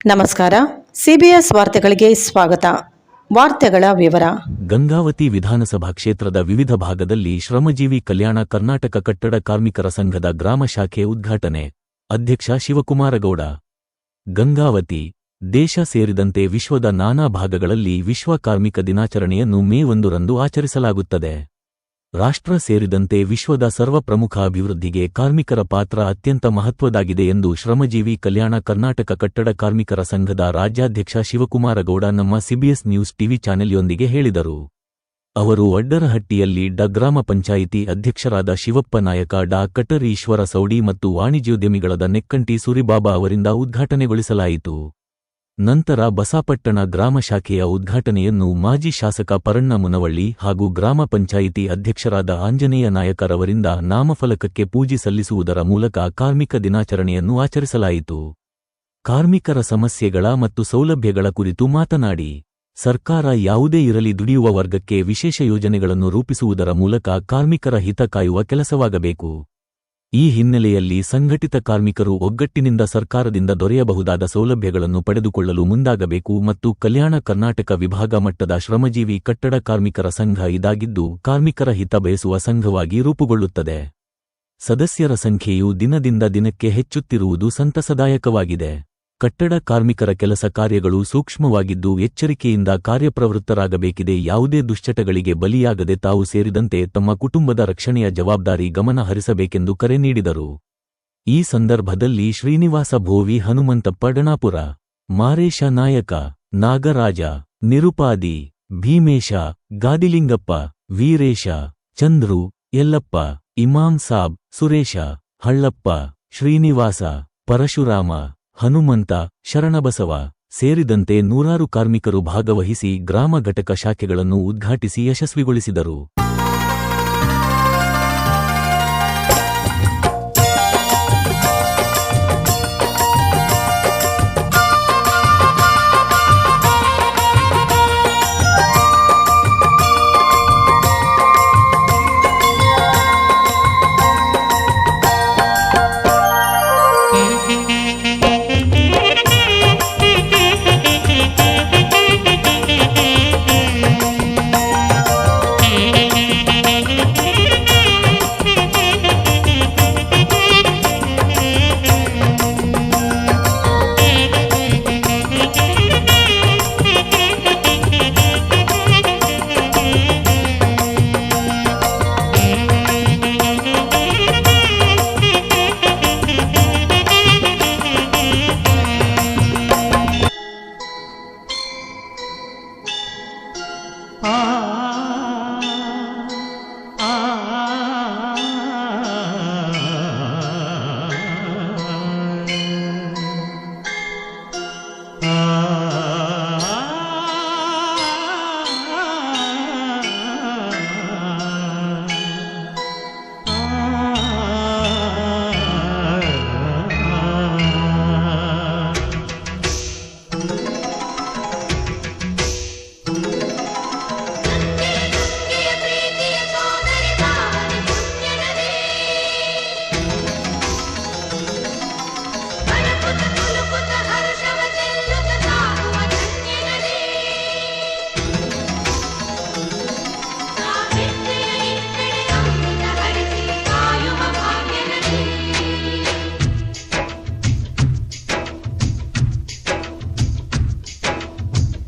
ನಮಸ್ಕಾರ. ಸಿಬಿಎಸ್ ವಾರ್ತೆಗಳಿಗೆ ಸ್ವಾಗತ. ವಾರ್ತೆಗಳ ವಿವರ. ಗಂಗಾವತಿ ವಿಧಾನಸಭಾ ಕ್ಷೇತ್ರದ ವಿವಿಧ ಭಾಗದಲ್ಲಿ ಶ್ರಮಜೀವಿ ಕಲ್ಯಾಣ ಕರ್ನಾಟಕ ಕಟ್ಟಡ ಕಾರ್ಮಿಕರ ಸಂಘದ ಗ್ರಾಮ ಶಾಖೆ ಉದ್ಘಾಟನೆ. ಅಧ್ಯಕ್ಷ ಶಿವಕುಮಾರಗೌಡ. ಗಂಗಾವತಿ. ದೇಶ ಸೇರಿದಂತೆ ವಿಶ್ವದ ನಾನಾ ಭಾಗಗಳಲ್ಲಿ ವಿಶ್ವ ಕಾರ್ಮಿಕ ದಿನಾಚರಣೆಯನ್ನು ಮೇ 1ರಂದು ಆಚರಿಸಲಾಗುತ್ತದೆ. ರಾಷ್ಟ್ರ ಸೇರಿದಂತೆ ವಿಶ್ವದ ಸರ್ವ ಪ್ರಮುಖ ಅಭಿವೃದ್ಧಿಗೆ ಕಾರ್ಮಿಕರ ಪಾತ್ರ ಅತ್ಯಂತ ಮಹತ್ವದಾಗಿದೆ ಎಂದು ಶ್ರಮಜೀವಿ ಕಲ್ಯಾಣ ಕರ್ನಾಟಕ ಕಟ್ಟಡ ಕಾರ್ಮಿಕರ ಸಂಘದ ರಾಜ್ಯಾಧ್ಯಕ್ಷ ಶಿವಕುಮಾರಗೌಡ ನಮ್ಮ ಸಿಬಿಎಸ್ ನ್ಯೂಸ್ ಟಿವಿ ಚಾನೆಲ್ಯೊಂದಿಗೆ ಹೇಳಿದರು. ಅವರು ವಡ್ಡರಹಟ್ಟಿಯಲ್ಲಿ ಗ್ರಾಮ ಪಂಚಾಯಿತಿ ಅಧ್ಯಕ್ಷರಾದ ಶಿವಪ್ಪ ನಾಯಕ, ಕಟರ್ ಈಶ್ವರ ಸೌಡಿ ಮತ್ತು ವಾಣಿಜ್ಯೋದ್ಯಮಿಗಳಾದ ನೆಕ್ಕಂಟಿ ಸುರಿಬಾಬಾ ಅವರಿಂದ ಉದ್ಘಾಟನೆಗೊಳಿಸಲಾಯಿತು. ನಂತರ ಬಸಾಪಟ್ಟಣ ಗ್ರಾಮ ಶಾಖೆಯ ಉದ್ಘಾಟನೆಯನ್ನು ಮಾಜಿ ಶಾಸಕ ಪರಣ್ಣ ಮುನವಳ್ಳಿ ಹಾಗೂ ಗ್ರಾಮ ಪಂಚಾಯಿತಿ ಅಧ್ಯಕ್ಷರಾದ ಆಂಜನೇಯ ನಾಯಕರವರಿಂದ ನಾಮಫಲಕಕ್ಕೆ ಪೂಜೆ ಸಲ್ಲಿಸುವುದರ ಮೂಲಕ ಕಾರ್ಮಿಕ ದಿನಾಚರಣೆಯನ್ನು ಆಚರಿಸಲಾಯಿತು. ಕಾರ್ಮಿಕರ ಸಮಸ್ಯೆಗಳ ಮತ್ತು ಸೌಲಭ್ಯಗಳ ಕುರಿತು ಮಾತನಾಡಿ, ಸರ್ಕಾರ ಯಾವುದೇ ಇರಲಿ ದುಡಿಯುವ ವರ್ಗಕ್ಕೆ ವಿಶೇಷ ಯೋಜನೆಗಳನ್ನು ರೂಪಿಸುವುದರ ಮೂಲಕ ಕಾರ್ಮಿಕರ ಹಿತ ಕಾಯುವ ಕೆಲಸವಾಗಬೇಕು. ಈ ಹಿನ್ನೆಲೆಯಲ್ಲಿ ಸಂಘಟಿತ ಕಾರ್ಮಿಕರು ಒಗ್ಗಟ್ಟಿನಿಂದ ಸರ್ಕಾರದಿಂದ ದೊರೆಯಬಹುದಾದ ಸೌಲಭ್ಯಗಳನ್ನು ಪಡೆದುಕೊಳ್ಳಲು ಮುಂದಾಗಬೇಕು ಮತ್ತು ಕಲ್ಯಾಣ ಕರ್ನಾಟಕ ವಿಭಾಗ ಮಟ್ಟದ ಶ್ರಮಜೀವಿ ಕಟ್ಟಡ ಕಾರ್ಮಿಕರ ಸಂಘ ಇದಾಗಿದ್ದು ಕಾರ್ಮಿಕರ ಹಿತ ಬಯಸುವ ಸಂಘವಾಗಿ ರೂಪುಗೊಳ್ಳುತ್ತದೆ. ಸದಸ್ಯರ ಸಂಖ್ಯೆಯು ದಿನದಿಂದ ದಿನಕ್ಕೆ ಹೆಚ್ಚುತ್ತಿರುವುದು ಸಂತಸದಾಯಕವಾಗಿದೆ. ಕಟ್ಟಡ ಕಾರ್ಮಿಕರ ಕೆಲಸ ಕಾರ್ಯಗಳು ಸೂಕ್ಷ್ಮವಾಗಿದ್ದು ಎಚ್ಚರಿಕೆಯಿಂದ ಕಾರ್ಯಪ್ರವೃತ್ತರಾಗಬೇಕಿದೆ. ಯಾವುದೇ ದುಶ್ಚಟಗಳಿಗೆ ಬಲಿಯಾಗದೆ ತಾವು ಸೇರಿದಂತೆ ತಮ್ಮ ಕುಟುಂಬದ ರಕ್ಷಣೆಯ ಜವಾಬ್ದಾರಿ ಗಮನ ಹರಿಸಬೇಕೆಂದು ಕರೆ ನೀಡಿದರು. ಈ ಸಂದರ್ಭದಲ್ಲಿ ಶ್ರೀನಿವಾಸ ಭೋವಿ, ಹನುಮಂತಪ್ಪ ಡಣಾಪುರ, ಮಾರೇಶ ನಾಯಕ, ನಾಗರಾಜ, ನಿರುಪಾದಿ, ಭೀಮೇಶ, ಗಾದಿಲಿಂಗಪ್ಪ, ವೀರೇಶ, ಚಂದ್ರು, ಯಲ್ಲಪ್ಪ, ಇಮಾಂ ಸಾಬ್, ಸುರೇಶ, ಹಳ್ಳಪ್ಪ, ಶ್ರೀನಿವಾಸ, ಪರಶುರಾಮ, ಹನುಮಂತ, ಶರಣಬಸವ ಸೇರಿದಂತೆ ನೂರಾರು ಕಾರ್ಮಿಕರು ಭಾಗವಹಿಸಿ ಗ್ರಾಮ ಘಟಕ ಶಾಖೆಗಳನ್ನು ಉದ್ಘಾಟಿಸಿ ಯಶಸ್ವಿಗೊಳಿಸಿದರು.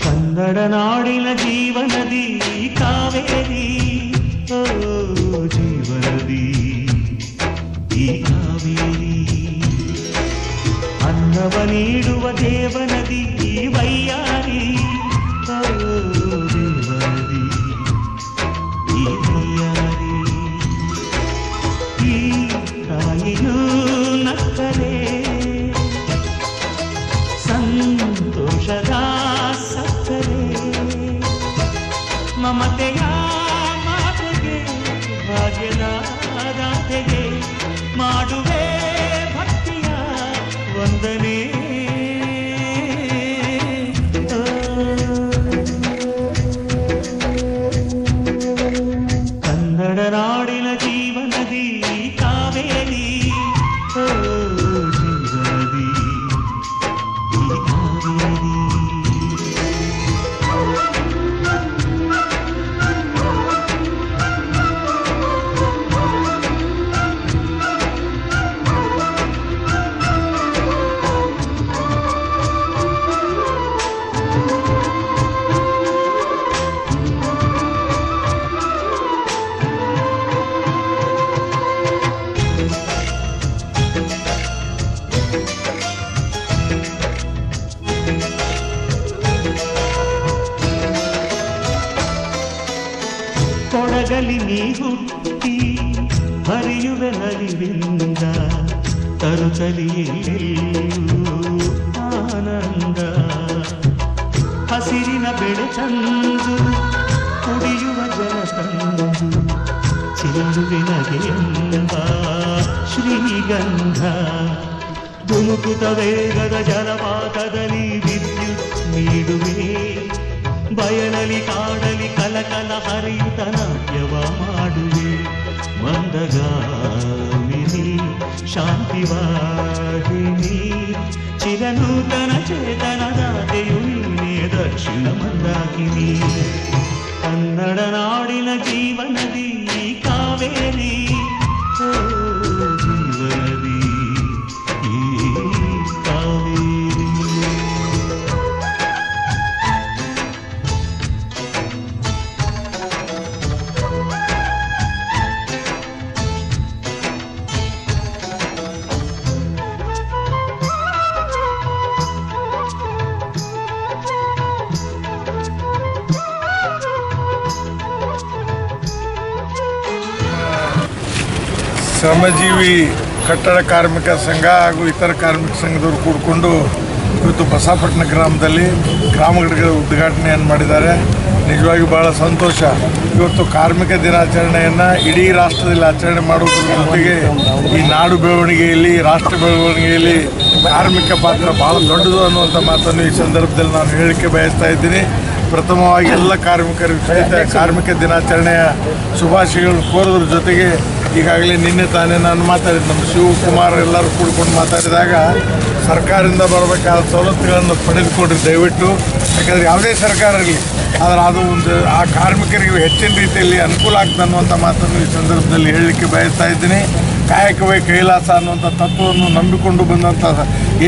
ಕನ್ನಡ ನಾಡಿನ ಜೀವನದಿ ಕಾವೇರಿ, ಓ ಜೀವನದಿ ಈ ಕಾವೇರಿ, ಅನ್ನವ ನೀಡುವ ದೇವನದಿ ಈ ವೈಯಾರಿ, ಓ ದೇವನದಿ ಈ ವೈಯಾರಿ. ಈ ತಾಯಿಯೂ ನಕ್ಕರೆ ಸಂತೋಷದ ಮಮತೆಯ ಮಾತೆಗೆ, ಭಾಗ್ಯದ ದಾತೆಗೆ ಮಾಡುವೆ ಭಕ್ತಿಯ ವಂದನೆ. ಕನ್ನಡ ನಾಡಿನ ಜೀವನದಿ ಕಾವೇರಿ, ಓ ಜೀವನದಿ ಈ ಕಾವೇರಿ. ನೀ ಹುಟ್ಟಿ ಹರಿಯುವೆ ನಲಿವಿಂದ ತರುತ್ತಲಿಯೆಲ್ಲೂ ಆನಂದ. ಹಸಿರಿನ ಬೆಳೆ ತಂದು ಕುಡಿಯುವ ಜಲ ತಂದು ಚೆಲ್ಲುವಿನಗೆ ಎಂಬ ಶ್ರೀಗಂಧ. ಧುಮುಕುತ ವೇಗದ ಜಲಪಾತದಲ್ಲಿ ವಿದ್ಯುತ್ ನೀಡುವೆ, ಬಯಲಲಿ ಕಾಡಲಿ ಕಲಕಲ ಹರಿಯುತ ನಾಟ್ಯವ ಮಾಡುವೆ. ಮಂದಗಾಮಿನಿ ಶಾಂತಿವಾಹಿನಿ ಚಿರನೂತನ ಚೇತನದಾತೆಯು ನೀನೇ ದಕ್ಷಿಣ ಮಂದಾಕಿನಿ. ಕನ್ನಡ ನಾಡಿನ ಜೀವನದಿ ಕಾವೇರಿ, ಓ ಜೀವನದಿ ಈ ಕಾವೇರಿ. ಶ್ರಮಜೀವಿ ಕಟ್ಟಡ ಕಾರ್ಮಿಕ ಸಂಘ ಹಾಗೂ ಇತರ ಕಾರ್ಮಿಕ ಸಂಘದವರು ಕೂಡಿಕೊಂಡು ಇವತ್ತು ಬಸವಪಟ್ಟಣ ಗ್ರಾಮದಲ್ಲಿ ಗ್ರಾಮ ಘಟಕದ ಉದ್ಘಾಟನೆಯನ್ನು ಮಾಡಿದ್ದಾರೆ. ನಿಜವಾಗಿಯೂ ಭಾಳ ಸಂತೋಷ. ಇವತ್ತು ಕಾರ್ಮಿಕ ದಿನಾಚರಣೆಯನ್ನು ಇಡೀ ರಾಷ್ಟ್ರದಲ್ಲಿ ಆಚರಣೆ ಮಾಡುವುದರ ಜೊತೆಗೆ ಈ ನಾಡು ಬೆಳವಣಿಗೆಯಲ್ಲಿ, ರಾಷ್ಟ್ರ ಬೆಳವಣಿಗೆಯಲ್ಲಿ ಕಾರ್ಮಿಕ ಪಾತ್ರ ಭಾಳ ದೊಡ್ಡದು ಅನ್ನುವಂಥ ಮಾತನ್ನು ಈ ಸಂದರ್ಭದಲ್ಲಿ ನಾನು ಹೇಳಿಕೆ ಬಯಸ್ತಾ ಇದ್ದೀನಿ. ಪ್ರಥಮವಾಗಿ ಎಲ್ಲ ಕಾರ್ಮಿಕರಿಗೆ ಸಹಿತ ಕಾರ್ಮಿಕ ದಿನಾಚರಣೆಯ ಶುಭಾಶಯಗಳನ್ನು ಕೋರೋದ್ರ ಜೊತೆಗೆ ಈಗಾಗಲೇ ನಿನ್ನೆ ತಾನೇ ನಾನು ಮಾತಾಡಿದ್ದು ನಮ್ಮ ಶಿವಕುಮಾರ್ ಎಲ್ಲರೂ ಕೂಡ್ಕೊಂಡು ಮಾತಾಡಿದಾಗ ಸರ್ಕಾರದಿಂದ ಬರಬೇಕಾದ ಸವಲತ್ತುಗಳನ್ನು ಪಡೆದುಕೊಡ್ರಿ ದಯವಿಟ್ಟು. ಯಾಕಂದರೆ ಯಾವುದೇ ಸರ್ಕಾರ ಇರಲಿ, ಆದರೆ ಅದು ಒಂದು ಆ ಕಾರ್ಮಿಕರಿಗೆ ಹೆಚ್ಚಿನ ರೀತಿಯಲ್ಲಿ ಅನುಕೂಲ ಆಗ್ತದೆ ಅನ್ನುವಂಥ ಮಾತನ್ನು ಈ ಸಂದರ್ಭದಲ್ಲಿ ಹೇಳಲಿಕ್ಕೆ ಬಯಸ್ತಾ ಇದ್ದೀನಿ. ಕಾಯಕವೇ ಕೈಲಾಸ ಅನ್ನುವಂಥ ತತ್ವವನ್ನು ನಂಬಿಕೊಂಡು ಬಂದಂಥ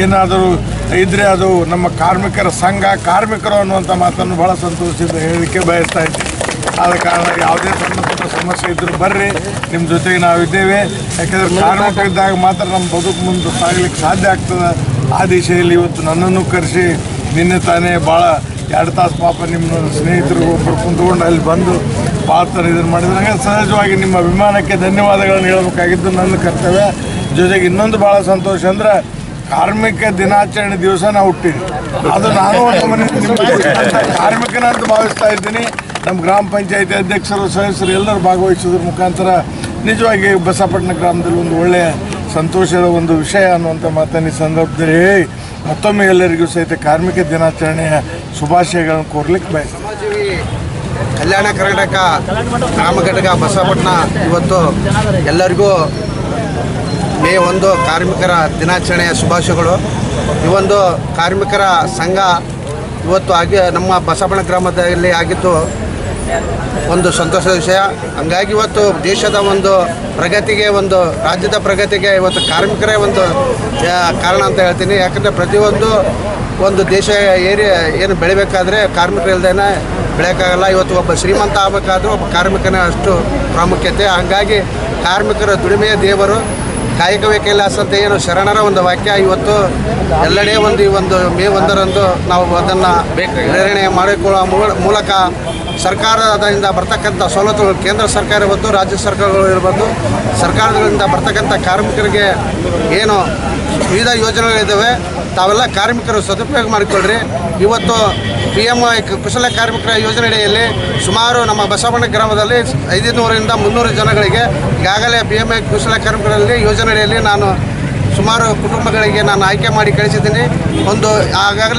ಏನಾದರೂ ಇದ್ದರೆ ಅದು ನಮ್ಮ ಕಾರ್ಮಿಕರ ಸಂಘ, ಕಾರ್ಮಿಕರು ಅನ್ನುವಂಥ ಮಾತನ್ನು ಭಾಳ ಸಂತೋಷದಿಂದ ಹೇಳಲಿಕ್ಕೆ ಬಯಸ್ತಾ ಇದ್ದೀನಿ. ಆದ ಕಾರಣ ಯಾವುದೇ ಸಣ್ಣ ಪುಟ್ಟ ಸಮಸ್ಯೆ ಇದ್ದರೂ ಬರ್ರಿ, ನಿಮ್ಮ ಜೊತೆಗೆ ನಾವಿದ್ದೇವೆ. ಯಾಕೆಂದರೆ ಕಾರ್ಮಿಕರಿದ್ದಾಗ ಮಾತ್ರ ನಮ್ಮ ಬದುಕು ಮುಂದೆ ಸಾಗಲಿಕ್ಕೆ ಸಾಧ್ಯ ಆಗ್ತದೆ. ಆ ದಿಶೆಯಲ್ಲಿ ಇವತ್ತು ನನ್ನನ್ನು ಕರೆಸಿ ನಿನ್ನೆ ತಾನೇ ಭಾಳ 2 ತಾಸು ಪಾಪ ನಿಮ್ಮ ಸ್ನೇಹಿತರು ಒಬ್ಬರು ಕುಂತ್ಕೊಂಡು ಅಲ್ಲಿ ಬಂದು ಭಾಳ ಥರ ಇದನ್ನು ಮಾಡಿದ್ರೆ ನನಗೆ ಸಹಜವಾಗಿ ನಿಮ್ಮ ಅಭಿಮಾನಕ್ಕೆ ಧನ್ಯವಾದಗಳನ್ನು ಹೇಳಬೇಕಾಗಿದ್ದು ನನ್ನ ಕರ್ತವ್ಯ. ಜೊತೆಗೆ ಇನ್ನೊಂದು ಭಾಳ ಸಂತೋಷ ಅಂದರೆ ಕಾರ್ಮಿಕ ದಿನಾಚರಣೆ ದಿವಸ ನಾವು ಹುಟ್ಟಿದ್ವಿ. ಅದು ನಾನು ಒಂದು ಮನೆ ಕಾರ್ಮಿಕನ ಅಂತ ಭಾವಿಸ್ತಾ ಇದ್ದೀನಿ. ನಮ್ಮ ಗ್ರಾಮ ಪಂಚಾಯತಿ ಅಧ್ಯಕ್ಷರು, ಸದಸ್ಯರು ಎಲ್ಲರೂ ಭಾಗವಹಿಸೋದ್ರ ಮುಖಾಂತರ ನಿಜವಾಗಿ ಬಸವಪಟ್ಟಣ ಗ್ರಾಮದಲ್ಲಿ ಒಂದು ಒಳ್ಳೆಯ ಸಂತೋಷದ ಒಂದು ವಿಷಯ ಅನ್ನುವಂಥ ಮಾತನ್ನು ಈ ಸಂದರ್ಭದಲ್ಲಿ ಹೇಳಿ ಮತ್ತೊಮ್ಮೆ ಎಲ್ಲರಿಗೂ ಸಹಿತ ಕಾರ್ಮಿಕ ದಿನಾಚರಣೆಯ ಶುಭಾಶಯಗಳನ್ನು ಕೋರ್ಲಿಕ್ಕೆ ಬಯಸ್ತೀನಿ. ಶ್ರಮಜೀವಿ ಕಲ್ಯಾಣ ಕರ್ನಾಟಕ ಗ್ರಾಮ ಘಟಕ ಬಸವಪಟ್ಟಣ ಇವತ್ತು ಎಲ್ಲರಿಗೂ ಮೇ 1 ಕಾರ್ಮಿಕರ ದಿನಾಚರಣೆಯ ಶುಭಾಶಯಗಳು. ಈ ಒಂದು ಕಾರ್ಮಿಕರ ಸಂಘ ಇವತ್ತು ನಮ್ಮ ಬಸವಪಟ್ಟಣ ಗ್ರಾಮದಲ್ಲಿ ಆಗಿದ್ದು ಒಂದು ಸಂತೋಷದ ವಿಷಯ. ಹಂಗಾಗಿ ಇವತ್ತು ದೇಶದ ಒಂದು ಪ್ರಗತಿಗೆ, ಒಂದು ರಾಜ್ಯದ ಪ್ರಗತಿಗೆ ಇವತ್ತು ಕಾರ್ಮಿಕರೇ ಒಂದು ಕಾರಣ ಅಂತ ಹೇಳ್ತೀನಿ. ಯಾಕಂದರೆ ಪ್ರತಿಯೊಂದು ಒಂದು ದೇಶ ಏನು ಬೆಳಿಬೇಕಾದ್ರೆ ಕಾರ್ಮಿಕರು ಇಲ್ಲದೇ ಬೆಳೆಯೋಕ್ಕಾಗಲ್ಲ. ಇವತ್ತು ಒಬ್ಬ ಶ್ರೀಮಂತ ಆಗಬೇಕಾದ್ರೂ ಒಬ್ಬ ಕಾರ್ಮಿಕನ ಅಷ್ಟು ಪ್ರಾಮುಖ್ಯತೆ. ಹಾಗಾಗಿ ಕಾರ್ಮಿಕರ ದುಡಿಮೆಯ ದೇವರು, ಕಾಯಕವೇ ಕೈಲಾಸ ಅಂತ ಏನು ಶರಣರ ಒಂದು ವಾಕ್ಯ ಇವತ್ತು ಎಲ್ಲೆಡೆ ಈ ಒಂದು ಮೇ 1ರಂದು ನಾವು ಅದನ್ನು ನಿರ್ಣಯ ಮಾಡಿಕೊಳ್ಳುವ ಮೂಲಕ ಸರ್ಕಾರದಿಂದ ಬರ್ತಕ್ಕಂಥ ಸವಲತ್ತುಗಳು, ಕೇಂದ್ರ ಸರ್ಕಾರ ಇರ್ಬೋದು, ರಾಜ್ಯ ಸರ್ಕಾರಗಳು ಇರ್ಬೋದು, ಸರ್ಕಾರಗಳಿಂದ ಬರ್ತಕ್ಕಂಥ ಕಾರ್ಮಿಕರಿಗೆ ಏನು ವಿವಿಧ ಯೋಜನೆಗಳಿದ್ದಾವೆ, ತಾವೆಲ್ಲ ಕಾರ್ಮಿಕರು ಸದುಪಯೋಗ ಮಾಡಿಕೊಳ್ಳ್ರಿ. ಇವತ್ತು PMY ಕುಶಲ ಕಾರ್ಮಿಕರ ಯೋಜನೆಯಡಿಯಲ್ಲಿ ಸುಮಾರು ನಮ್ಮ ಬಸವಪಟ್ಟಣ ಗ್ರಾಮದಲ್ಲಿ 500ರಿಂದ 300 ಜನಗಳಿಗೆ ಈಗಾಗಲೇ PMY ಕುಶಲ ಕಾರ್ಮಿಕರಲ್ಲಿ ಯೋಜನೆಯಡಿಯಲ್ಲಿ ನಾನು ಸುಮಾರು ಕುಟುಂಬಗಳಿಗೆ ನಾನು ಆಯ್ಕೆ ಮಾಡಿ ಕಳಿಸಿದ್ದೀನಿ.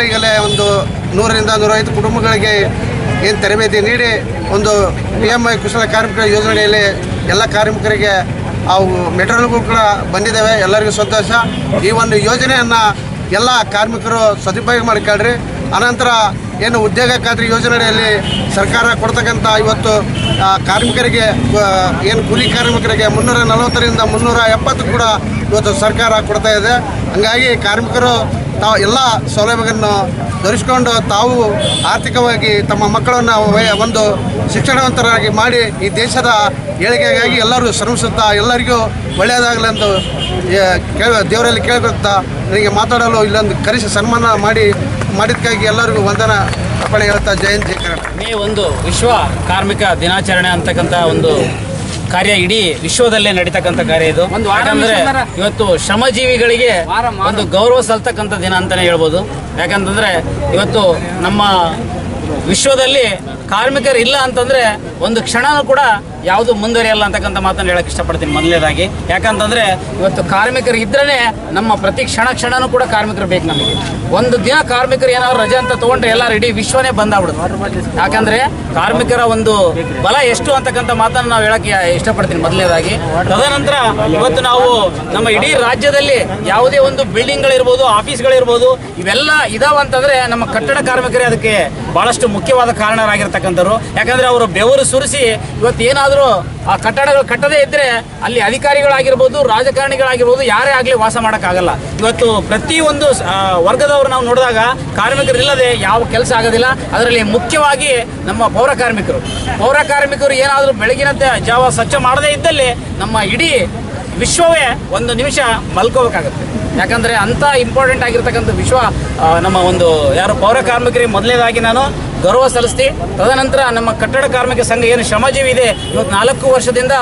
ಈಗಲೇ ಒಂದು 100ರಿಂದ 105 ಕುಟುಂಬಗಳಿಗೆ ಏನು ತರಬೇತಿ ನೀಡಿ ಒಂದು PMY ಕುಶಲ ಕಾರ್ಮಿಕರ ಯೋಜನೆಯಲ್ಲಿ ಎಲ್ಲ ಕಾರ್ಮಿಕರಿಗೆ ಅವು ಮೆಟೀರಿಯಲ್ಗಳು ಕೂಡ ಬಂದಿದ್ದಾವೆ. ಎಲ್ಲರಿಗೂ ಸಂತೋಷ. ಈ ಒಂದು ಯೋಜನೆಯನ್ನು ಎಲ್ಲ ಕಾರ್ಮಿಕರು ಸದುಪಯೋಗ ಮಾಡಿಕೊಳ್ಳ್ರಿ. ಅನಂತರ ಏನು ಉದ್ಯೋಗ ಖಾತ್ರಿ ಯೋಜನೆಯಲ್ಲಿ ಸರ್ಕಾರ ಕೊಡ್ತಕ್ಕಂಥ ಇವತ್ತು ಕಾರ್ಮಿಕರಿಗೆ ಏನು ಕೂಲಿ ಕಾರ್ಮಿಕರಿಗೆ 340ರಿಂದ 370 ಕೂಡ ಇವತ್ತು ಸರ್ಕಾರ ಕೊಡ್ತಾ ಇದೆ. ಹಾಗಾಗಿ ಕಾರ್ಮಿಕರು ತಾವು ಎಲ್ಲ ಸೌಲಭ್ಯಗಳನ್ನು ಧರಿಸಿಕೊಂಡು ತಾವು ಆರ್ಥಿಕವಾಗಿ ತಮ್ಮ ಮಕ್ಕಳನ್ನು ಒಂದು ಶಿಕ್ಷಣವಂತರಾಗಿ ಮಾಡಿ ಈ ದೇಶದ ಏಳಿಗೆಗಾಗಿ ಎಲ್ಲರೂ ಶ್ರಮಿಸುತ್ತಾ ಎಲ್ಲರಿಗೂ ಒಳ್ಳೆಯದಾಗಲಿ ಅಂತ ದೇವರಲ್ಲಿ ಕೇಳ್ಕೊಳ್ತಾ ನನಗೆ ಮಾತಾಡಲು ಇಲ್ಲೊಂದು ಕರೆಸಿ ಸನ್ಮಾನ ಮಾಡಿದ್ದಕ್ಕಾಗಿ ಎಲ್ಲರಿಗೂ ವಂದನ ಅರ್ಪಣೆ ಹೇಳ್ತಾ ಜಯಂತ್ ಜಯ ಕನ್ನಡ. ಮೇ 1 ವಿಶ್ವ ಕಾರ್ಮಿಕ ದಿನಾಚರಣೆ ಅಂತಕ್ಕಂಥ ಒಂದು ಕಾರ್ಯ ಇಡೀ ವಿಶ್ವದಲ್ಲೇ ನಡೀತಕ್ಕಂಥ ಕಾರ್ಯ ಇದು. ಯಾಕಂದ್ರೆ ಇವತ್ತು ಶ್ರಮಜೀವಿಗಳಿಗೆ ಒಂದು ಗೌರವ ಸಲ್ತಕ್ಕಂಥ ದಿನ ಅಂತಾನೆ ಹೇಳ್ಬೋದು. ಯಾಕಂತಂದ್ರೆ ಇವತ್ತು ನಮ್ಮ ವಿಶ್ವದಲ್ಲಿ ಕಾರ್ಮಿಕರು ಇಲ್ಲ ಅಂತಂದ್ರೆ ಒಂದು ಕ್ಷಣನೂ ಕೂಡ ಯಾವುದು ಮುಂದುವರಿಯಲ್ಲ ಅಂತಕ್ಕಂಥ ಮಾತನ್ನು ಹೇಳಕ್ಕೆ ಇಷ್ಟಪಡ್ತೀನಿ ಮೊದಲನೇದಾಗಿ. ಯಾಕಂತಂದ್ರೆ ಇವತ್ತು ಕಾರ್ಮಿಕರು ಇದ್ರೇ ನಮ್ಮ ಪ್ರತಿ ಕ್ಷಣನೂ ಕೂಡ ಕಾರ್ಮಿಕರು ಬೇಕು ನಮಗೆ. ಒಂದು ದಿನ ಕಾರ್ಮಿಕರು ಏನಾದ್ರು ರಜೆ ಅಂತ ತಗೊಂಡ್ರೆ ಎಲ್ಲ ಇಡೀ ವಿಶ್ವನೇ ಬಂದಾಗ್ಬಿಡುತ್ತೆ. ಯಾಕಂದ್ರೆ ಕಾರ್ಮಿಕರ ಒಂದು ಬಲ ಎಷ್ಟು ಅಂತಕ್ಕಂಥ ಮಾತನ್ನು ನಾವು ಹೇಳಕ್ಕೆ ಇಷ್ಟಪಡ್ತೀನಿ ಮೊದಲನೇದಾಗಿ. ತದನಂತರ ಇವತ್ತು ನಾವು ನಮ್ಮ ಇಡೀ ರಾಜ್ಯದಲ್ಲಿ ಯಾವುದೇ ಒಂದು ಬಿಲ್ಡಿಂಗ್ಗಳಿರ್ಬೋದು, ಆಫೀಸ್ಗಳಿರ್ಬೋದು, ಇವೆಲ್ಲ ಇದಾವಂತಂದ್ರೆ ನಮ್ಮ ಕಟ್ಟಡ ಕಾರ್ಮಿಕರೇ ಅದಕ್ಕೆ ಬಹಳಷ್ಟು ಮುಖ್ಯವಾದ ಕಾರಣರಾಗಿರ್ತಕ್ಕಂಥವ್ರು. ಯಾಕಂದ್ರೆ ಅವರು ಬೆವರು ಸುರಿಸಿ ಇವತ್ತು ಏನಾದರೂ ಆ ಕಟ್ಟಡಗಳು ಕಟ್ಟದೇ ಇದ್ರೆ ಅಲ್ಲಿ ಅಧಿಕಾರಿಗಳಾಗಿರ್ಬೋದು, ರಾಜಕಾರಣಿಗಳಾಗಿರ್ಬೋದು, ಯಾರೇ ಆಗಲಿ ವಾಸ ಮಾಡೋಕ್ಕಾಗಲ್ಲ. ಇವತ್ತು ಪ್ರತಿಯೊಂದು ವರ್ಗದವರು ನಾವು ನೋಡಿದಾಗ ಕಾರ್ಮಿಕರಿಲ್ಲದೆ ಯಾವ ಕೆಲಸ ಆಗೋದಿಲ್ಲ. ಅದರಲ್ಲಿ ಮುಖ್ಯವಾಗಿ ನಮ್ಮ ಪೌರ ಕಾರ್ಮಿಕರು ಏನಾದರೂ ಬೆಳಗಿನ ಜಾವ ಸ್ವಚ್ಛ ಮಾಡದೇ ಇದ್ದಲ್ಲಿ ನಮ್ಮ ಇಡೀ ವಿಶ್ವವೇ ಒಂದು ನಿಮಿಷ ಮಲ್ಕೋಬೇಕಾಗುತ್ತೆ. ಯಾಕಂದರೆ ಅಂಥ ಇಂಪಾರ್ಟೆಂಟ್ ಆಗಿರ್ತಕ್ಕಂಥ ವಿಶ್ವ ನಮ್ಮ ಒಂದು ಯಾರು ಪೌರ ಕಾರ್ಮಿಕರಿಗೆ ಮೊದಲನೇದಾಗಿ ನಾನು ಗೌರವ ಸಲ್ಲಿಸ್ತೀನಿ. ತದನಂತರ ನಮ್ಮ ಕಟ್ಟಡ ಕಾರ್ಮಿಕ ಸಂಘ ಏನು ಶ್ರಮಜೀವಿ ಇದೆ, ಇವತ್ತು 4 ವರ್ಷದಿಂದ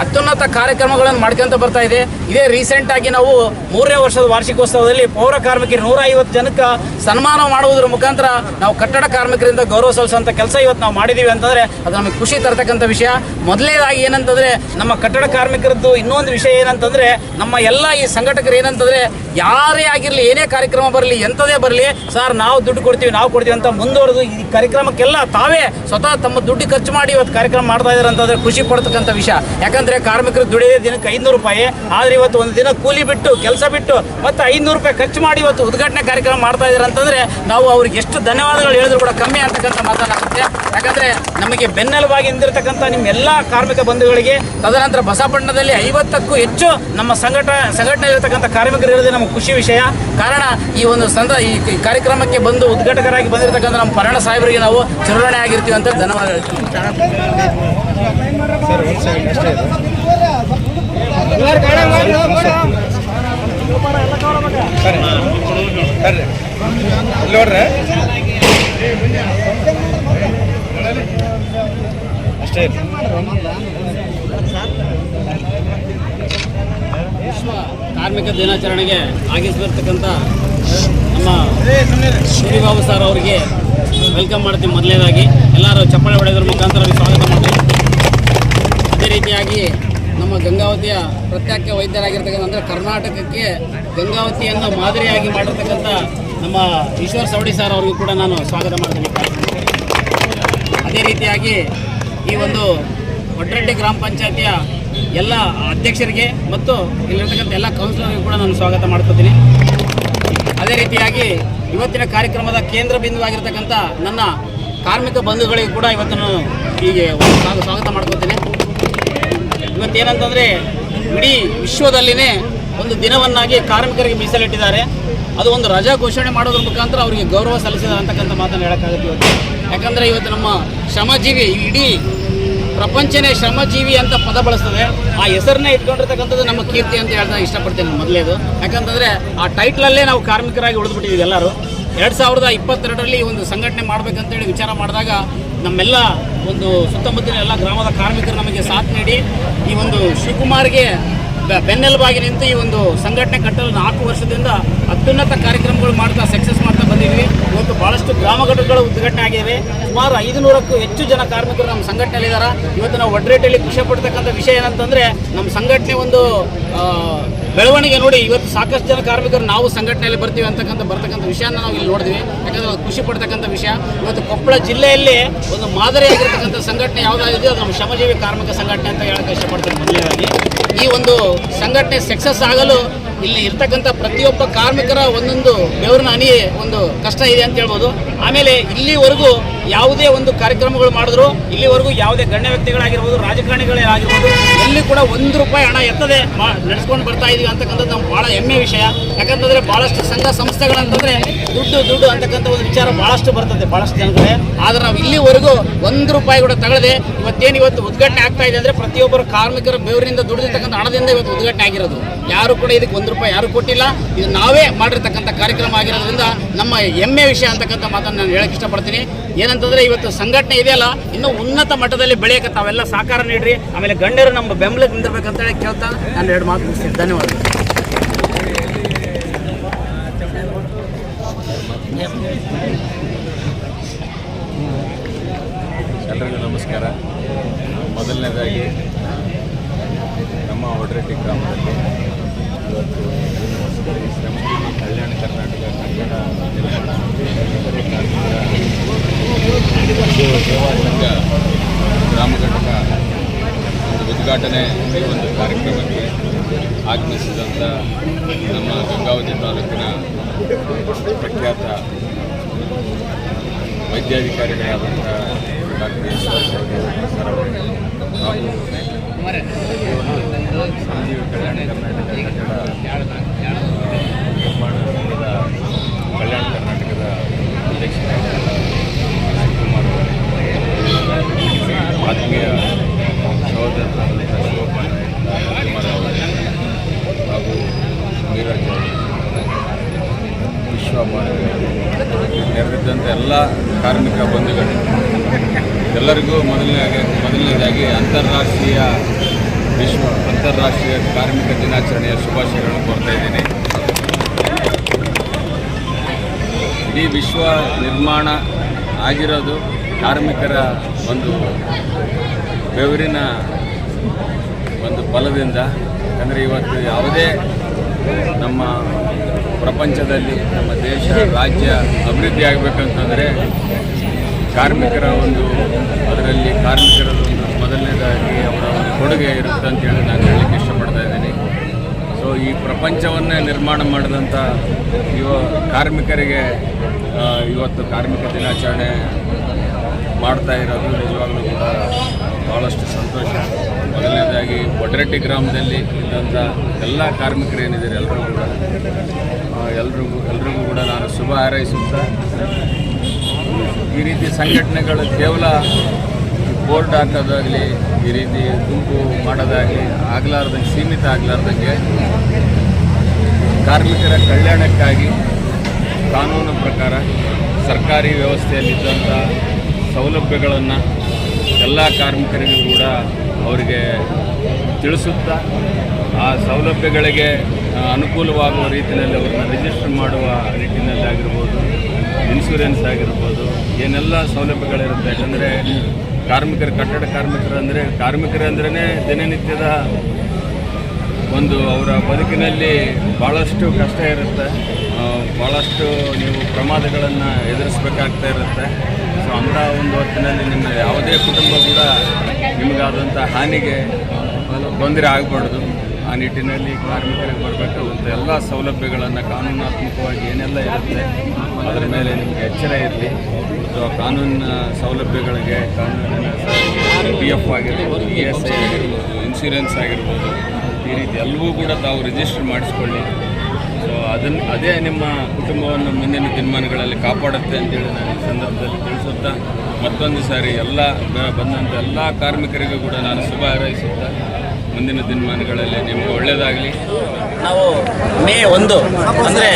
ಅತ್ಯುನ್ನತ ಕಾರ್ಯಕ್ರಮಗಳನ್ನು ಮಾಡ್ಕೊಂತ ಬರ್ತಾ ಇದೆ. ಇದೇ ರೀಸೆಂಟಾಗಿ ನಾವು 3ನೇ ವರ್ಷದ ವಾರ್ಷಿಕೋತ್ಸವದಲ್ಲಿ ಪೌರ ಕಾರ್ಮಿಕರು 150 ಜನಕ್ಕೆ ಸನ್ಮಾನ ಮಾಡುವುದರ ಮುಖಾಂತರ ನಾವು ಕಟ್ಟಡ ಕಾರ್ಮಿಕರಿಂದ ಗೌರವ ಸಲ್ಲಿಸುವಂಥ ಕೆಲಸ ಇವತ್ತು ನಾವು ಮಾಡಿದ್ದೀವಿ ಅಂತಂದರೆ ಅದು ನಮಗೆ ಖುಷಿ ತರ್ತಕ್ಕಂಥ ವಿಷಯ. ಮೊದಲನೇದಾಗಿ ಏನಂತಂದರೆ ನಮ್ಮ ಕಟ್ಟಡ ಕಾರ್ಮಿಕರದ್ದು ಇನ್ನೊಂದು ವಿಷಯ ಏನಂತಂದರೆ ನಮ್ಮ ಎಲ್ಲ ಈ ಸಂಘಟಕರು ಏನಂತಂದರೆ ಯಾರೇ ಆಗಿರಲಿ, ಏನೇ ಕಾರ್ಯಕ್ರಮ ಬರಲಿ, ಎಂಥದೇ ಬರಲಿ, ಸರ್ ನಾವು ದುಡ್ಡು ಕೊಡ್ತೀವಿ ಅಂತ ಮುಂದುವರೆದು ಈ ಕಾರ್ಯಕ್ರಮಕ್ಕೆಲ್ಲ ತಾವೇ ಸ್ವತಃ ತಮ್ಮ ದುಡ್ಡು ಖರ್ಚು ಮಾಡಿ ಇವತ್ತು ಕಾರ್ಯಕ್ರಮ ಮಾಡ್ತಾ ಇದ್ದಾರೆ ಅಂತಂದರೆ ಖುಷಿ ಪಡ್ತಕ್ಕಂಥ ವಿಷಯ. ಯಾಕಂದರೆ ಕಾರ್ಮಿಕರು ದುಡಿಯೋದೇ ದಿನಕ್ಕೆ 500 ರೂಪಾಯಿ, ಆದರೆ ಇವತ್ತು ಒಂದು ದಿನ ಕೂಲಿ ಬಿಟ್ಟು ಕೆಲಸ ಬಿಟ್ಟು ಮತ್ತು 500 ರೂಪಾಯಿ ಖರ್ಚು ಮಾಡಿ ಇವತ್ತು ಉದ್ಘಾಟನೆ ಕಾರ್ಯಕ್ರಮ ಮಾಡ್ತಾ ಇದ್ದಾರೆ ಅಂತಂದರೆ ನಾವು ಅವ್ರಿಗೆ ಎಷ್ಟು ಧನ್ಯವಾದಗಳು ಹೇಳಿದ್ರು ಕೂಡ ಕಮ್ಮಿ ಅಂತಕ್ಕಂಥ ಮಾತನಾಗುತ್ತೆ. ಯಾಕಂದರೆ ನಮಗೆ ಬೆನ್ನೆಲುಬಾಗಿ ನಿಂತಿರ್ತಕ್ಕಂಥ ನಿಮ್ಮ ಎಲ್ಲ ಕಾರ್ಮಿಕ ಬಂಧುಗಳಿಗೆ, ತದನಂತರ ಬಸವಪಟ್ಟಣದಲ್ಲಿ 50ಕ್ಕೂ ಹೆಚ್ಚು ನಮ್ಮ ಸಂಘಟನೆ ಇರತಕ್ಕಂಥ ಕಾರ್ಮಿಕರು ಇರೋದೇ ನಮಗೆ ಖುಷಿ ವಿಷಯ. ಕಾರಣ ಈ ಒಂದು ಈ ಕಾರ್ಯಕ್ರಮಕ್ಕೆ ಬಂದು ಉದ್ಘಾಟಕರಾಗಿ ಬಂದಿರತಕ್ಕಂಥ ನಮ್ಮ ಪರಣ ಸಾಹೇಬರಿಗೆ ನಾವು ಚಿರಋಣಿ ಆಗಿರ್ತೀವಿ ಅಂತ ಧನ್ಯವಾದ ಹೇಳ್ತೀವಿ. ವಿಶ್ವ ಕಾರ್ಮಿಕ ದಿನಾಚರಣೆಗೆ ಆಗಿಸ್ಬರ್ತಕ್ಕಂಥ ನಮ್ಮ ಸೂರಿಬಾಬು ಸರ್ ಅವರಿಗೆ ವೆಲ್ಕಮ್ ಮಾಡ್ತೀವಿ. ಮೊದಲನೇದಾಗಿ ಎಲ್ಲರೂ ಚಪ್ಪಾಳೆ ಹೊಡೆಯೋದ್ರ ಮುಖಾಂತರ ಸ್ವಾಗತ ಮಾಡ್ತೀವಿ. ಅದೇ ರೀತಿಯಾಗಿ ನಮ್ಮ ಗಂಗಾವತಿಯ ಪ್ರತ್ಯೇಕ ವೈದ್ಯರಾಗಿರ್ತಕ್ಕಂಥ ಅಂದರೆ ಕರ್ನಾಟಕಕ್ಕೆ ಗಂಗಾವತಿಯನ್ನು ಮಾದರಿಯಾಗಿ ಮಾಡಿರ್ತಕ್ಕಂಥ ನಮ್ಮ ಈಶ್ವರ್ ಸವಡಿ ಸರ್ ಅವ್ರಿಗೂ ಕೂಡ ನಾನು ಸ್ವಾಗತ ಮಾಡ್ತೀನಿ. ಅದೇ ರೀತಿಯಾಗಿ ಈ ಒಂದು ಒಡ್ರೆಡ್ಡಿ ಗ್ರಾಮ ಪಂಚಾಯತಿಯ ಎಲ್ಲ ಅಧ್ಯಕ್ಷರಿಗೆ ಮತ್ತು ಇಲ್ಲಿರ್ತಕ್ಕಂಥ ಎಲ್ಲ ಕೌನ್ಸಿಲರ್ಗೂ ಕೂಡ ನಾನು ಸ್ವಾಗತ ಮಾಡ್ಕೊತೀನಿ. ಅದೇ ರೀತಿಯಾಗಿ ಇವತ್ತಿನ ಕಾರ್ಯಕ್ರಮದ ಕೇಂದ್ರ ಬಿಂದುವಾಗಿರ್ತಕ್ಕಂಥ ನನ್ನ ಕಾರ್ಮಿಕ ಬಂಧುಗಳಿಗೂ ಕೂಡ ಇವತ್ತನ್ನು ಹೀಗೆ ಸ್ವಾಗತ ಮಾಡ್ಕೊತೀನಿ. ಇವತ್ತೇನಂತಂದರೆ ಇಡೀ ವಿಶ್ವದಲ್ಲಿನೇ ಒಂದು ದಿನವನ್ನಾಗಿ ಕಾರ್ಮಿಕರಿಗೆ ಮೀಸಲಿಟ್ಟಿದ್ದಾರೆ. ಅದು ಒಂದು ರಜಾ ಘೋಷಣೆ ಮಾಡೋದ್ರ ಮುಖಾಂತರ ಅವರಿಗೆ ಗೌರವ ಸಲ್ಲಿಸಿದ್ದಾರೆ ಅಂತಕ್ಕಂಥ ಮಾತನ್ನು ಹೇಳೋಕ್ಕಾಗುತ್ತೆ ಇವತ್ತು. ಯಾಕಂದರೆ ಇವತ್ತು ನಮ್ಮ ಶ್ರಮಜೀವಿ, ಇಡೀ ಪ್ರಪಂಚನೇ ಶ್ರಮಜೀವಿ ಅಂತ ಪದ ಬಳಸ್ತದೆ. ಆ ಹೆಸರನ್ನೇ ಇಟ್ಕೊಂಡಿರ್ತಕ್ಕಂಥದ್ದು ನಮ್ಮ ಕೀರ್ತಿ ಅಂತ ಹೇಳ್ತಾ ಇಷ್ಟಪಡ್ತೇನೆ ಮೊದಲೇದು. ಯಾಕಂತಂದರೆ ಆ ಟೈಟ್ಲಲ್ಲೇ ನಾವು ಕಾರ್ಮಿಕರಾಗಿ ಉಳಿದ್ಬಿಟ್ಟಿದ್ದೀವಿ ಎಲ್ಲರೂ. 2022ರಲ್ಲಿ ಒಂದು ಸಂಘಟನೆ ಮಾಡಬೇಕಂತೇಳಿ ವಿಚಾರ ಮಾಡಿದಾಗ ನಮ್ಮೆಲ್ಲ ಒಂದು ಸುತ್ತಮುತ್ತಲಿನ ಎಲ್ಲ ಗ್ರಾಮದ ಕಾರ್ಮಿಕರು ನಮಗೆ ಸಾಥ್ ನೀಡಿ ಈ ಒಂದು ಶಿವಕುಮಾರ್ಗೆ ಬೆನ್ನೆಲುಬಾಗಿ ನಿಂತು ಈ ಒಂದು ಸಂಘಟನೆ ಕಟ್ಟಲು 4 ವರ್ಷದಿಂದ ಅತ್ಯುನ್ನತ ಕಾರ್ಯಕ್ರಮಗಳು ಮಾಡ್ತಾ ಸಕ್ಸಸ್ ಮಾಡ್ತಾ ಬಂದಿದ್ವಿ. ಇವತ್ತು ಭಾಳಷ್ಟು ಗ್ರಾಮ ಘಟಕಗಳು ಉದ್ಘಾಟನೆ ಆಗಿವೆ. ಸುಮಾರು 500ಕ್ಕೂ ಹೆಚ್ಚು ಜನ ಕಾರ್ಮಿಕರು ನಮ್ಮ ಸಂಘಟನೆಯಲ್ಲಿದ್ದಾರೆ. ಇವತ್ತು ನಾವು ಒಡ್ರೇಟಲ್ಲಿ ಖುಷಿ ಪಡ್ತಕ್ಕಂಥ ವಿಷಯ ಏನಂತಂದರೆ ನಮ್ಮ ಸಂಘಟನೆ ಒಂದು ಬೆಳವಣಿಗೆ ನೋಡಿ ಇವತ್ತು ಸಾಕಷ್ಟು ಜನ ಕಾರ್ಮಿಕರು ನಾವು ಸಂಘಟನೆಯಲ್ಲಿ ಬರ್ತೀವಿ ಬರ್ತಕ್ಕಂಥ ವಿಷಯನ ನಾವು ಇಲ್ಲಿ ನೋಡಿದ್ವಿ. ಯಾಕಂದರೆ ಖುಷಿ ಪಡ್ತಕ್ಕಂಥ ವಿಷಯ. ಇವತ್ತು ಕೊಪ್ಪಳ ಜಿಲ್ಲೆಯಲ್ಲಿ ಒಂದು ಮಾದರಿಯಾಗಿರ್ತಕ್ಕಂಥ ಸಂಘಟನೆ ಯಾವುದಾಗಿದೆ ಅದು ನಮ್ಮ ಶ್ರಮಜೀವಿ ಕಾರ್ಮಿಕ ಸಂಘಟನೆ ಅಂತ ಹೇಳೋಕ್ಕೆ ಇಷ್ಟಪಡ್ತೀನಿ. ಮೊದಲನೇದಾಗಿ ಈ ಒಂದು ಸಂಘಟನೆ ಸಕ್ಸಸ್ ಆಗಲು ಇಲ್ಲಿ ಇರ್ತಕ್ಕಂಥ ಪ್ರತಿಯೊಬ್ಬ ಕಾರ್ಮಿಕರ ಒಂದೊಂದು ಬೆವರಿನ ಹನಿ ಒಂದು ಕಷ್ಟ ಇದೆ ಅಂತ ಹೇಳ್ಬೋದು. ಆಮೇಲೆ ಇಲ್ಲಿವರೆಗೂ ಯಾವುದೇ ಒಂದು ಕಾರ್ಯಕ್ರಮಗಳು ಮಾಡಿದ್ರು ಇಲ್ಲಿವರೆಗೂ ಯಾವುದೇ ಗಣ್ಯ ವ್ಯಕ್ತಿಗಳಾಗಿರ್ಬೋದು, ರಾಜಕಾರಣಿಗಳೇ ಆಗಿರ್ಬೋದು, ಇಲ್ಲಿ ಕೂಡ ₹1 ಹಣ ಎತ್ತದೆ ನಡೆಸ್ಕೊಂಡು ಬರ್ತಾ ಇದೀವಿ ಅಂತಕ್ಕಂಥದ್ದು ನಮ್ಗೆ ಭಾಳ ಹೆಮ್ಮೆ ವಿಷಯ. ಯಾಕಂತಂದರೆ ಭಾಳಷ್ಟು ಸಂಘ ಸಂಸ್ಥೆಗಳಂತಂದರೆ ದುಡ್ಡು ಅಂತಕ್ಕಂಥ ಒಂದು ವಿಚಾರ ಭಾಳಷ್ಟು ಬರ್ತದೆ ಭಾಳಷ್ಟು ಜನಗಳೇ. ಆದರೆ ನಾವು ಇಲ್ಲಿವರೆಗೂ ₹1 ಕೂಡ ತಗೊಳ್ಳದೆ ಇವತ್ತು ಉದ್ಘಾಟನೆ ಆಗ್ತಾ ಇದೆ ಅಂದರೆ ಪ್ರತಿಯೊಬ್ಬರು ಕಾರ್ಮಿಕರ ಬೆವರಿನಿಂದ ದುಡಿದಿರ್ತಕ್ಕಂಥ ಹಣದಿಂದ ಇವತ್ತು ಉದ್ಘಾಟನೆ ಆಗಿರೋದು. ಯಾರು ಕೂಡ ಇದಕ್ಕೆ ₹1 ಯಾರು ಕೊಟ್ಟಿಲ್ಲ. ಇದು ನಾವೇ ಮಾಡಿರ್ತಕ್ಕಂಥ ಕಾರ್ಯಕ್ರಮ ಆಗಿರೋದ್ರಿಂದ ನಮ್ಮ ಹೆಮ್ಮೆ ವಿಷಯ ಅಂತಕ್ಕಂಥ ಮಾತನ್ನು ನಾನು ಹೇಳಕ್ಕೆ ಇಷ್ಟಪಡ್ತೀನಿ. ಏನಂತಂದರೆ ಇವತ್ತು ಸಂಘಟನೆ ಇದೆಯಲ್ಲ ಇನ್ನೂ ಉನ್ನತ ಮಟ್ಟದಲ್ಲಿ ಬೆಳೆಯೋಕೆ ತಾವೆಲ್ಲ ಸಹಕಾರ ನೀಡ್ರಿ. ಆಮೇಲೆ ಗಣ್ಯರು ನಮ್ಮ ಬೆಂಬಲಕ್ಕೆ ನಿಂದಿರ್ಬೇಕಂತೇಳಿ ಕೇಳ್ತಾ ನಾನು 2 ಮಾತು ಮುಗಿಸ್ತೀನಿ. ಧನ್ಯವಾದಗಳು. ಎಲ್ಲರಿಗೂ ನಮಸ್ಕಾರ. ಮೊದಲನೇದಾಗಿ ನಮ್ಮ ಒಡ್ರೆಟ್ಟಿ ಗ್ರಾಮದಲ್ಲಿ ಇವತ್ತು ಶ್ರಮಜೀವಿ ಕಲ್ಯಾಣ ಕರ್ನಾಟಕ ಕನ್ನಡ ನಿರ್ಮಾಣ ಸೇವಾ ಸಂಘ ಗ್ರಾಮ ಘಟಕ ಒಂದು ಉದ್ಘಾಟನೆ ಈ ಒಂದು ಕಾರ್ಯಕ್ರಮಕ್ಕೆ ಆಗಮಿಸಿದಂಥ ನಮ್ಮ ಗಂಗಾವತಿ ತಾಲೂಕಿನ ಪ್ರಖ್ಯಾತ ವೈದ್ಯಾಧಿಕಾರಿಗಳಾದಂಥ ಡಾಕ್ಟರ್ ಈಶ್ವರ್ ಸರ್ ಅವರು ಹಾಗೂ ಸಂಜೀವ ಕಲ್ಯಾಣ ಕರ್ನಾಟಕ ಕನ್ನಡ ನಿರ್ಮಾಣ ಸಂಘದ ಕಲ್ಯಾಣ ಕರ್ನಾಟಕದ ಅಧ್ಯಕ್ಷರಾದ ಶಿವಕುಮಾರ್ ಅವರು, ಆತ್ಮೀಯ ಸಹೋದರರಾದಂಥ ಶಿವಕುಮಾರ್ ಅವರು ಹಾಗೂ ನೀರಜ್ ನೆರೆದಿದ್ದಂಥ ಎಲ್ಲ ಕಾರ್ಮಿಕ ಬಂಧುಗಳು ಎಲ್ಲರಿಗೂ ಮೊದಲನೇದಾಗಿ ಅಂತಾರಾಷ್ಟ್ರೀಯ ಕಾರ್ಮಿಕ ದಿನಾಚರಣೆಯ ಶುಭಾಶಯಗಳನ್ನು ಕೋರ್ತಾ ಇದ್ದೀನಿ. ಇಡೀ ವಿಶ್ವ ನಿರ್ಮಾಣ ಆಗಿರೋದು ಕಾರ್ಮಿಕರ ಒಂದು ಬೆವರಿನ ಒಂದು ಫಲದಿಂದ. ಯಾಕಂದರೆ ಇವತ್ತು ಯಾವುದೇ ನಮ್ಮ ಪ್ರಪಂಚದಲ್ಲಿ ನಮ್ಮ ದೇಶ ರಾಜ್ಯ ಅಭಿವೃದ್ಧಿ ಆಗಬೇಕಂತಂದರೆ ಕಾರ್ಮಿಕರ ಅದರಲ್ಲಿ ಕಾರ್ಮಿಕರ ಮೊದಲನೇದಾಗಿ ಅವರ ಒಂದು ಕೊಡುಗೆ ಇರುತ್ತೆ ಅಂತೇಳಿ ನಾನು ಹೇಳಲಿಕ್ಕೆ ಇಷ್ಟಪಡ್ತಾ ಇದ್ದೀನಿ. ಸೊ ಈ ಪ್ರಪಂಚವನ್ನೇ ನಿರ್ಮಾಣ ಮಾಡಿದಂಥ ಕಾರ್ಮಿಕರಿಗೆ ಇವತ್ತು ಕಾರ್ಮಿಕ ದಿನಾಚರಣೆ ಮಾಡ್ತಾ ಇರೋದು ನಿಜವಾಗ್ಲೂ ಕೂಡ ಭಾಳಷ್ಟು ಸಂತೋಷ. ಮೊದಲನೇದಾಗಿ ಒಡ್ರೆಟ್ಟಿ ಗ್ರಾಮದಲ್ಲಿ ಇದ್ದಂಥ ಎಲ್ಲ ಕಾರ್ಮಿಕರು ಏನಿದ್ದಾರೆ ಎಲ್ರಿಗೂ ಕೂಡ ನಾನು ಶುಭ ಹಾರೈಸುತ್ತಾ, ಈ ರೀತಿ ಸಂಘಟನೆಗಳು ಕೇವಲ ಬೋರ್ಡ್ ಹಾಕೋದಾಗಲಿ ಈ ರೀತಿ ಗುಂಪು ಮಾಡೋದಾಗಲಿ ಆಗಲಾರ್ದಂಗೆ ಸೀಮಿತ ಆಗಲಾರ್ದಂಗೆ ಕಾರ್ಮಿಕರ ಕಲ್ಯಾಣಕ್ಕಾಗಿ ಕಾನೂನು ಪ್ರಕಾರ ಸರ್ಕಾರಿ ವ್ಯವಸ್ಥೆಯಲ್ಲಿದ್ದಂಥ ಸೌಲಭ್ಯಗಳನ್ನು ಎಲ್ಲ ಕಾರ್ಮಿಕರಿಗೂ ಕೂಡ ಅವರಿಗೆ ತಿಳಿಸುತ್ತಾ ಆ ಸೌಲಭ್ಯಗಳಿಗೆ ಅನುಕೂಲವಾಗುವ ರೀತಿಯಲ್ಲಿ ಅವ್ರನ್ನ ರಿಜಿಸ್ಟರ್ ಮಾಡುವ ನಿಟ್ಟಿನಲ್ಲಿ ಆಗಿರ್ಬೋದು, ಇನ್ಶೂರೆನ್ಸ್ ಆಗಿರ್ಬೋದು, ಏನೆಲ್ಲ ಸೌಲಭ್ಯಗಳಿರುತ್ತೆ. ಯಾಕಂದರೆ ಕಟ್ಟಡ ಕಾರ್ಮಿಕರಂದ್ರೇ ದಿನನಿತ್ಯದ ಒಂದು ಅವರ ಬದುಕಿನಲ್ಲಿ ಭಾಳಷ್ಟು ಕಷ್ಟ ಇರುತ್ತೆ, ಭಾಳಷ್ಟು ನೀವು ಪ್ರಮಾದಗಳನ್ನು ಎದುರಿಸಬೇಕಾಗ್ತಾ ಇರುತ್ತೆ. ಸೊ ಅಂಥ ಒಂದು ಹೊತ್ತಿನಲ್ಲಿ ನಿಮ್ಮ ಯಾವುದೇ ಕುಟುಂಬ ಕೂಡ ನಿಮಗಾದಂಥ ಹಾನಿಗೆ ತೊಂದರೆ ಆಗಬಾರ್ದು. ಆ ನಿಟ್ಟಿನಲ್ಲಿ ಕಾರ್ಮಿಕರಿಗೆ ಬರಬೇಕಾದಂಥ ಎಲ್ಲ ಸೌಲಭ್ಯಗಳನ್ನು ಕಾನೂನಾತ್ಮಕವಾಗಿ ಏನೆಲ್ಲ ಇರುತ್ತೆ ಅದರ ಮೇಲೆ ನಿಮಗೆ ಎಚ್ಚರ ಇರಲಿ. ಸೊ ಕಾನೂನಿನ ಸೌಲಭ್ಯಗಳಿಗೆ ಕಾನೂನಿನ PF ಆಗಿರ್ಬೋದು, ESI ಆಗಿರ್ಬೋದು, ಇನ್ಶೂರೆನ್ಸ್ ಆಗಿರ್ಬೋದು, ಈ ರೀತಿ ಎಲ್ಲವೂ ಕೂಡ ತಾವು ರಿಜಿಸ್ಟರ್ ಮಾಡಿಸ್ಕೊಳ್ಳಿ. ಸೊ ಅದೇ ನಿಮ್ಮ ಕುಟುಂಬವನ್ನು ಮುಂದಿನ ದಿನಮಾನಗಳಲ್ಲಿ ಕಾಪಾಡುತ್ತೆ ಅಂತೇಳಿ ನಾನು ಈ ಸಂದರ್ಭದಲ್ಲಿ ತಿಳಿಸುತ್ತಾ, ಮತ್ತೊಂದು ಸಾರಿ ಬಂದಂಥ ಎಲ್ಲ ಕಾರ್ಮಿಕರಿಗೂ ಕೂಡ ನಾನು ಶುಭ ಹಾರೈಸುತ್ತಾ, ಮುಂದಿನ ದಿನಮಾನಗಳಲ್ಲಿ ನಿಮಗೆ ಒಳ್ಳೆಯದಾಗಲಿ. ನಾವು ಮೇ 1 ಅಂದರೆ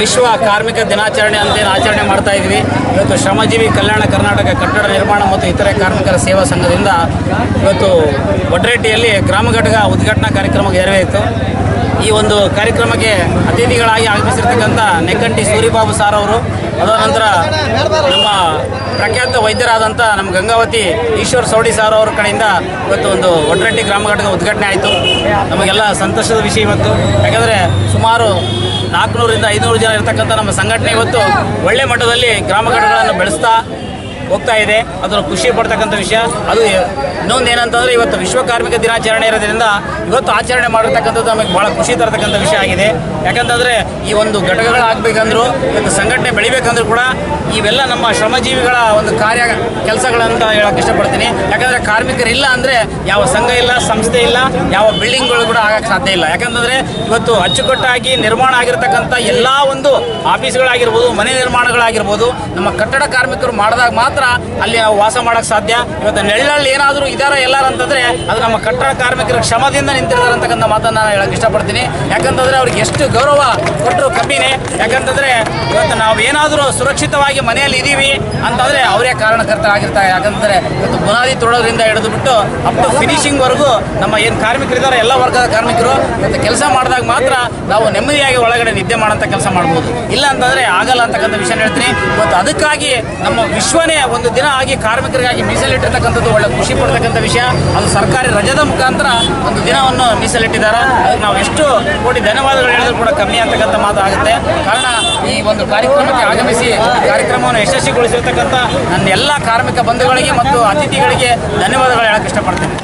ವಿಶ್ವ ಕಾರ್ಮಿಕ ದಿನಾಚರಣೆ ಅಂತೇನು ಆಚರಣೆ ಮಾಡ್ತಾ ಇದ್ವಿ. ಇವತ್ತು ಶ್ರಮಜೀವಿ ಕಲ್ಯಾಣ ಕರ್ನಾಟಕ ಕಟ್ಟಡ ನಿರ್ಮಾಣ ಮತ್ತು ಇತರೆ ಕಾರ್ಮಿಕರ ಸೇವಾ ಸಂಘದಿಂದ ಇವತ್ತು ಒಡ್ರೆಟ್ಟಿಯಲ್ಲಿ ಗ್ರಾಮ ಘಟಕ ಉದ್ಘಾಟನಾ ಕಾರ್ಯಕ್ರಮ ನೆರವೇರಿತು. ಈ ಒಂದು ಕಾರ್ಯಕ್ರಮಕ್ಕೆ ಅತಿಥಿಗಳಾಗಿ ಆಗಮಿಸಿರ್ತಕ್ಕಂಥ ನೆಕ್ಕಂಟಿ ಸೂರಿಬಾಬು ಸಾರ್ ಅವರು, ಅದರ ನಂತರ ನಮ್ಮ ಪ್ರಖ್ಯಾತ ವೈದ್ಯರಾದಂಥ ನಮ್ಮ ಗಂಗಾವತಿ ಈಶ್ವರ್ ಸೌಡಿ ಸಾರ್ ಅವರ ಕಡೆಯಿಂದ ಇವತ್ತು ಒಂದು ಒಡ್ರೆಟ್ಟಿ ಗ್ರಾಮ ಘಟಕ ಉದ್ಘಾಟನೆ ಆಯಿತು. ನಮಗೆಲ್ಲ ಸಂತೋಷದ ವಿಷಯ ಇವತ್ತು. ಯಾಕಂದರೆ ಸುಮಾರು 400ರಿಂದ 500 ಜನ ಇರತಕ್ಕಂಥ ನಮ್ಮ ಸಂಘಟನೆ ಇವತ್ತು ಒಳ್ಳೆ ಮಟ್ಟದಲ್ಲಿ ಗ್ರಾಮ ಘಟಕಗಳನ್ನು ಬೆಳೆಸ್ತಾ ಹೋಗ್ತಾ ಇದೆ. ಅದು ಖುಷಿ ಪಡ್ತಕ್ಕಂಥ ವಿಷಯ. ಅದು ಇನ್ನೊಂದು ಏನಂತಂದರೆ ಇವತ್ತು ವಿಶ್ವ ಕಾರ್ಮಿಕ ದಿನಾಚರಣೆ ಇರೋದ್ರಿಂದ ಇವತ್ತು ಆಚರಣೆ ಮಾಡಿರ್ತಕ್ಕಂಥದ್ದು ನಮಗೆ ಭಾಳ ಖುಷಿ ತರತಕ್ಕಂಥ ವಿಷಯ ಆಗಿದೆ. ಯಾಕಂತಂದರೆ ಈ ಒಂದು ಘಟಕಗಳಾಗಬೇಕಂದ್ರೂ ಇವತ್ತು ಸಂಘಟನೆ ಬೆಳಿಬೇಕಂದ್ರೂ ಕೂಡ ಇವೆಲ್ಲ ನಮ್ಮ ಶ್ರಮಜೀವಿಗಳ ಒಂದು ಕಾರ್ಯ ಕೆಲಸಗಳಂತ ಹೇಳೋಕ್ಕೆ ಇಷ್ಟಪಡ್ತೀನಿ. ಯಾಕಂದರೆ ಕಾರ್ಮಿಕರಿಲ್ಲ ಅಂದರೆ ಯಾವ ಸಂಘ ಇಲ್ಲ, ಸಂಸ್ಥೆ ಇಲ್ಲ, ಯಾವ ಬಿಲ್ಡಿಂಗ್ಗಳು ಕೂಡ ಆಗಕ್ಕೆ ಸಾಧ್ಯ ಇಲ್ಲ. ಯಾಕಂತಂದರೆ ಇವತ್ತು ಅಚ್ಚುಕಟ್ಟಾಗಿ ನಿರ್ಮಾಣ ಆಗಿರ್ತಕ್ಕಂಥ ಎಲ್ಲ ಒಂದು ಆಫೀಸ್ಗಳಾಗಿರ್ಬೋದು, ಮನೆ ನಿರ್ಮಾಣಗಳಾಗಿರ್ಬೋದು, ನಮ್ಮ ಕಟ್ಟಡ ಕಾರ್ಮಿಕರು ಮಾಡಿದಾಗ ಮಾತ್ರ ಅಲ್ಲಿ ನಾವು ವಾಸ ಮಾಡೋಕ್ಕೆ ಸಾಧ್ಯ. ಇವತ್ತು ನೆಳ್ಳಲ್ಲಿ ಏನಾದರೂ ಇದಾರ ಎಲ್ಲಾರು ಅಂತಂದರೆ ಅದು ನಮ್ಮ ಕಟ್ಟಡ ಕಾರ್ಮಿಕರ ಶ್ರಮದಿಂದ ನಿಂತಿರ್ತಾರೆ ಅಂತಕ್ಕಂಥ ಮಾತನ್ನು ನಾನು ಹೇಳೋಕ್ಕೆ ಇಷ್ಟಪಡ್ತೀನಿ. ಯಾಕಂತಂದರೆ ಅವ್ರಿಗೆ ಎಷ್ಟು ಗೌರವ ಕೊಟ್ಟರು ಕಮ್ಮಿನೇ. ಯಾಕಂತಂದರೆ ಇವತ್ತು ನಾವು ಏನಾದರೂ ಸುರಕ್ಷಿತವಾಗಿ ಮನೆಯಲ್ಲಿ ಇದ್ದೀವಿ ಅಂತಂದರೆ ಅವರೇ ಕಾರಣಕರ್ತರಾಗಿರ್ತಾರೆ. ಯಾಕಂತಂದರೆ ಇವತ್ತು ಬುನಾದಿ ತೊಡೋದ್ರಿಂದ ಹಿಡಿದುಬಿಟ್ಟು ಅಪ್ ಟು ಫಿನಿಶಿಂಗ್ವರೆಗೂ ನಮ್ಮ ಏನು ಕಾರ್ಮಿಕರಿದ್ದಾರೆ ಎಲ್ಲ ವರ್ಗದ ಕಾರ್ಮಿಕರು ಇವತ್ತು ಕೆಲಸ ಮಾಡಿದಾಗ ಮಾತ್ರ ನಾವು ನೆಮ್ಮದಿಯಾಗಿ ಒಳಗಡೆ ನಿದ್ದೆ ಮಾಡೋಂಥ ಕೆಲಸ ಮಾಡ್ಬೋದು. ಇಲ್ಲ ಅಂತಂದರೆ ಆಗಲ್ಲ ಅಂತಕ್ಕಂಥ ವಿಷಯ ಹೇಳ್ತೀನಿ. ಇವತ್ತು ಅದಕ್ಕಾಗಿ ನಮ್ಮ ವಿಶ್ವನೇ ಒಂದು ದಿನ ಆಗಿ ಕಾರ್ಮಿಕರಿಗಾಗಿ ಮೀಸಲಿಟ್ಟಿರ್ತಕ್ಕಂಥದ್ದು ಒಳ್ಳೆ ಖುಷಿ ಪಡ್ತಕ್ಕಂಥ ವಿಷಯ. ಅದು ಸರ್ಕಾರಿ ರಜದ ಮುಖಾಂತರ ಒಂದು ದಿನವನ್ನು ಮೀಸಲಿಟ್ಟಿದ್ದಾರೆ. ಅದಕ್ಕೆ ನಾವು ಎಷ್ಟು ಕೋಟಿ ಧನ್ಯವಾದಗಳು ಹೇಳಿದ್ರು ಕೂಡ ಕಮ್ಮಿ ಅಂತಕ್ಕಂಥ ಮಾತು ಆಗುತ್ತೆ. ಕಾರಣ ಈ ಒಂದು ಕಾರ್ಯಕ್ರಮಕ್ಕೆ ಆಗಮಿಸಿ ಕಾರ್ಯಕ್ರಮವನ್ನು ಯಶಸ್ವಿಗೊಳಿಸಿರ್ತಕ್ಕಂಥ ನನ್ನ ಎಲ್ಲ ಕಾರ್ಮಿಕ ಬಂಧುಗಳಿಗೆ ಮತ್ತು ಅತಿಥಿಗಳಿಗೆ ಧನ್ಯವಾದಗಳು ಹೇಳಕ್ಕೆ ಇಷ್ಟಪಡ್ತೀನಿ.